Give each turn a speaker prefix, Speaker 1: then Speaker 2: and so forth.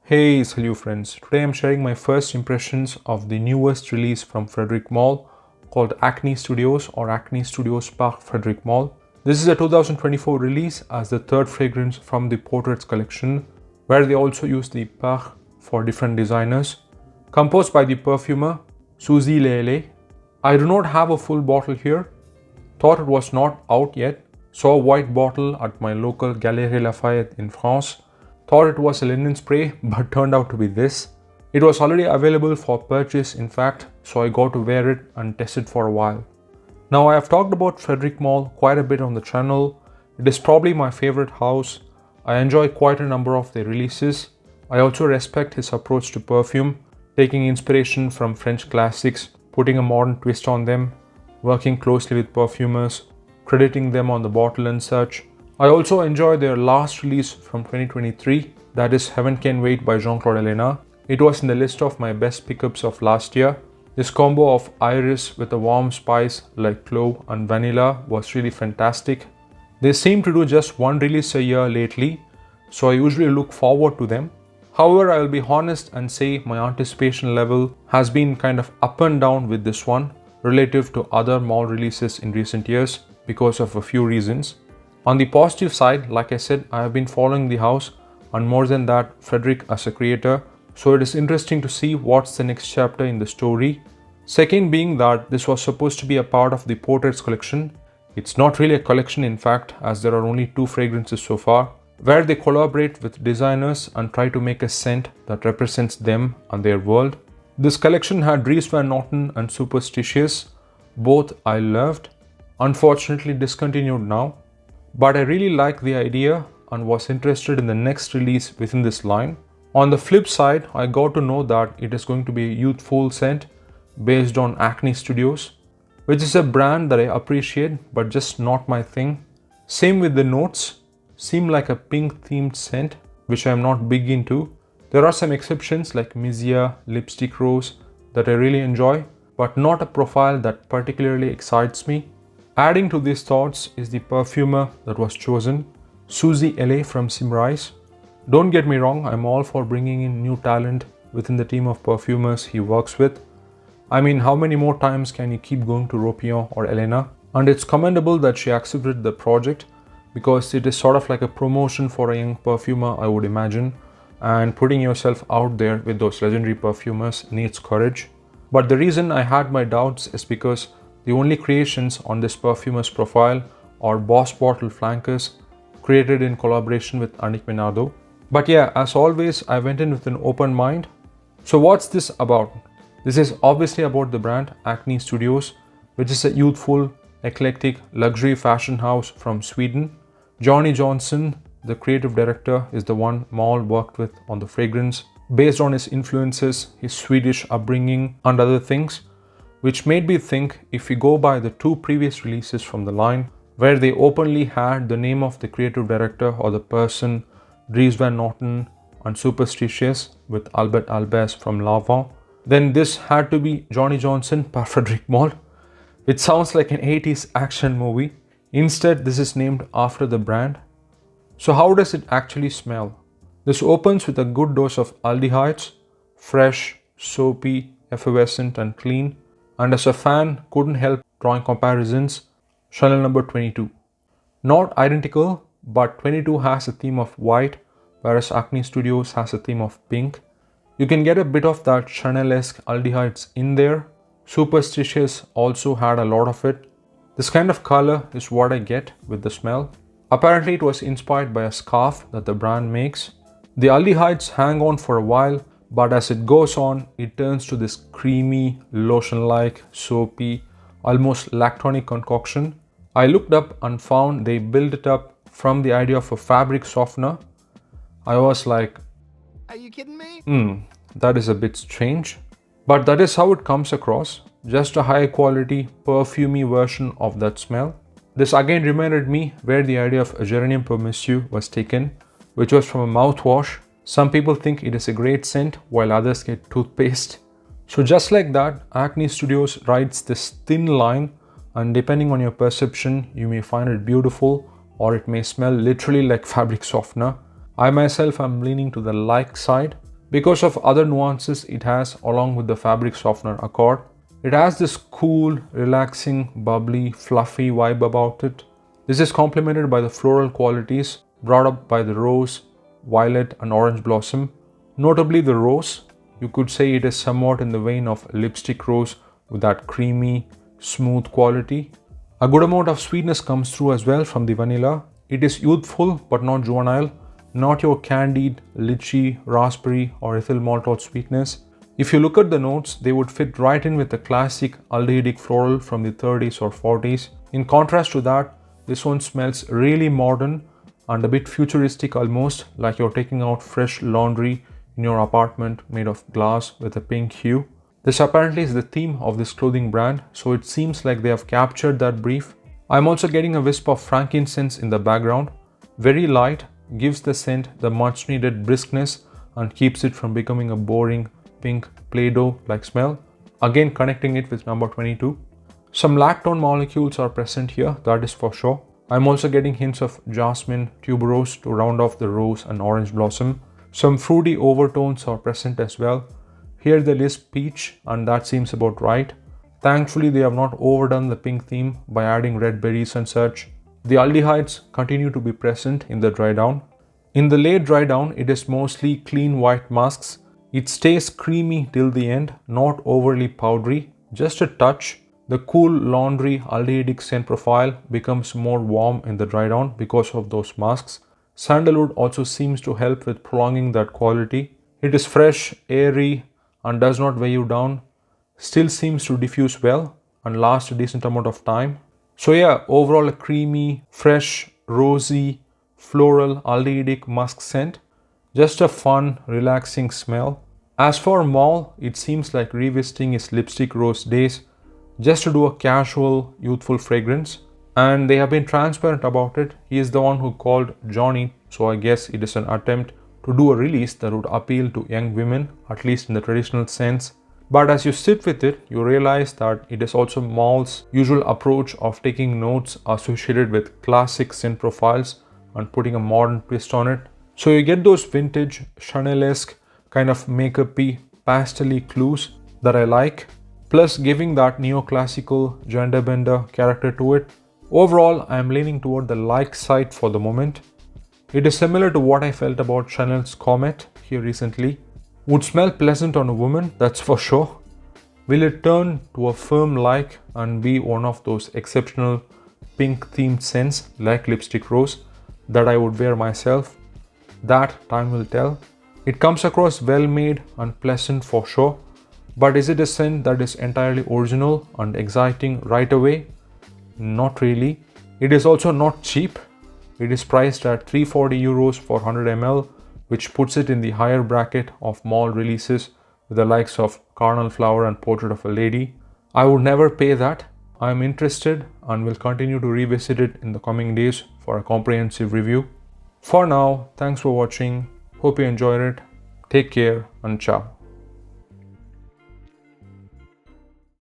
Speaker 1: Hey, Salut Friends. Today I'm sharing my first impressions of the newest release from Frederic Malle called Acne Studios or Acne Studios par Frederic Malle. This is a 2024 release as the third fragrance from the Portraits collection, where they also use the par for different designers. Composed by the perfumer Suzy Lele. I do not have a full bottle here. Thought it was not out yet. Saw a white bottle at my local Galerie Lafayette in France. Thought it was a linen spray, but turned out to be this. It was already available for purchase in fact, so I got to wear it and test it for a while. Now I have talked about Frederic Malle quite a bit on the channel. It is probably my favorite house. I enjoy quite a number of their releases. I also respect his approach to perfume, taking inspiration from French classics, putting a modern twist on them, working closely with perfumers, crediting them on the bottle and such. I also enjoy their last release from 2023, that is Heaven Can Wait by Jean-Claude Ellena. It was in the list of my best pickups of last year. This combo of iris with a warm spice like clove and vanilla was really fantastic. They seem to do just one release a year lately, so I usually look forward to them. However, I will be honest and say my anticipation level has been kind of up and down with this one relative to other Malle releases in recent years because of a few reasons. On the positive side, like I said, I have been following the house and more than that, Frederic as a creator, so it is interesting to see what's the next chapter in the story. Second being that this was supposed to be a part of the Portraits collection. It's not really a collection in fact, as there are only 2 fragrances so far, where they collaborate with designers and try to make a scent that represents them and their world. This collection had Dries Van Noten and Superstitious, both I loved, unfortunately discontinued now. But I really liked the idea and was interested in the next release within this line. On the flip side, I got to know that it is going to be a youthful scent based on Acne Studios, which is a brand that I appreciate but just not my thing. Same with the notes, seem like a pink themed scent, which I am not big into. There are some exceptions like Mizia, Lipstick Rose that I really enjoy, but not a profile that particularly excites me. Adding to these thoughts is the perfumer that was chosen, Suzy Lele from Simrise. Don't get me wrong, I'm all for bringing in new talent within the team of perfumers he works with. I mean, how many more times can you keep going to Ropion or Elena? And it's commendable that she accepted the project because it is sort of like a promotion for a young perfumer, I would imagine, and putting yourself out there with those legendary perfumers needs courage. But the reason I had my doubts is because the only creations on this perfumer's profile are Boss Bottle flankers created in collaboration with Annick Minardo. But yeah, as always, I went in with an open mind. So what's this about? This is obviously about the brand Acne Studios, which is a youthful, eclectic, luxury fashion house from Sweden. Johnny Johnson, the creative director, is the one Malle worked with on the fragrance, based on his influences, his Swedish upbringing and other things, which made me think if we go by the 2 previous releases from the line, where they openly had the name of the creative director or the person, Dries Van Noten and Superstitious with Albert Albers from L'Avant, then this had to be Johnny Johnson par Frederic Malle. It sounds like an 80s action movie. Instead, this is named after the brand. So how does it actually smell? This opens with a good dose of aldehydes, fresh, soapy, effervescent and clean. And as a fan, couldn't help drawing comparisons. Chanel number 22. Not identical, but 22 has a theme of white, whereas Acne Studios has a theme of pink. You can get a bit of that Chanel-esque aldehydes in there. Superstitious also had a lot of it. This kind of color is what I get with the smell. Apparently it was inspired by a scarf that the brand makes. The aldehydes hang on for a while, but as it goes on, it turns to this creamy, lotion-like, soapy, almost lactonic concoction. I looked up and found they built it up from the idea of a fabric softener. I was like,
Speaker 2: are you kidding me?
Speaker 1: That is a bit strange. But that is how it comes across, just a high quality, perfumey version of that smell. This again reminded me where the idea of a geranium pour monsieur was taken, which was from a mouthwash. Some people think it is a great scent while others get toothpaste. So just like that, Acne Studios rides this thin line, and depending on your perception, you may find it beautiful or it may smell literally like fabric softener. I myself am leaning to the like side. Because of other nuances it has along with the fabric softener Accord. It has this cool, relaxing, bubbly, fluffy vibe about it. This is complemented by the floral qualities brought up by the rose, violet and orange blossom. Notably the rose, you could say it is somewhat in the vein of lipstick rose with that creamy, smooth quality. A good amount of sweetness comes through as well from the vanilla. It is youthful but not juvenile, not your candied, lychee, raspberry or ethyl maltose sweetness. If you look at the notes, they would fit right in with the classic aldehydic floral from the 30s or 40s. In contrast to that, this one smells really modern and a bit futuristic, almost like you're taking out fresh laundry in your apartment made of glass with a pink hue. This apparently is the theme of this clothing brand, so it seems like they have captured that brief. I'm also getting a wisp of frankincense in the background. Very light, gives the scent the much needed briskness and keeps it from becoming a boring pink Play-Doh like smell. Again connecting it with number 22. Some lactone molecules are present here, that is for sure. I'm also getting hints of jasmine, tuberose to round off the rose and orange blossom. Some fruity overtones are present as well. Here they list peach and that seems about right. Thankfully they have not overdone the pink theme by adding red berries and such. The aldehydes continue to be present in the dry down. In the late dry down, it is mostly clean white musks. It stays creamy till the end, not overly powdery, just a touch. The cool laundry aldehydic scent profile becomes more warm in the dry down because of those musks. Sandalwood also seems to help with prolonging that quality. It is fresh, airy and does not weigh you down. Still seems to diffuse well and last a decent amount of time. So yeah, overall a creamy, fresh, rosy, floral aldehydic musk scent. Just a fun, relaxing smell. As for Malle, it seems like revisiting his lipstick rose days just to do a casual, youthful fragrance. And they have been transparent about it. He is the one who called Johnny, so I guess it is an attempt to do a release that would appeal to young women, at least in the traditional sense. But as you sit with it, you realize that it is also Malle's usual approach of taking notes associated with classic scent profiles and putting a modern twist on it. So you get those vintage, Chanel-esque kind of makeup-y, pastel-y clues that I like, plus giving that neoclassical gender bender character to it. Overall, I am leaning toward the like side for the moment. It is similar to what I felt about Chanel's Comet here recently. Would smell pleasant on a woman, that's for sure. Will it turn to a firm like and be one of those exceptional pink themed scents like lipstick rose that I would wear myself? That time will tell. It comes across well made and pleasant for sure, but is it a scent that is entirely original and exciting right away? Not really. It is also not cheap. It is priced at €340 for 100 ml, which puts it in the higher bracket of Malle releases with the likes of Carnal Flower and Portrait of a Lady. I would never pay that. I am interested and will continue to revisit it in the coming days for a comprehensive review. For now, thanks for watching. Hope you enjoyed it. Take care and ciao.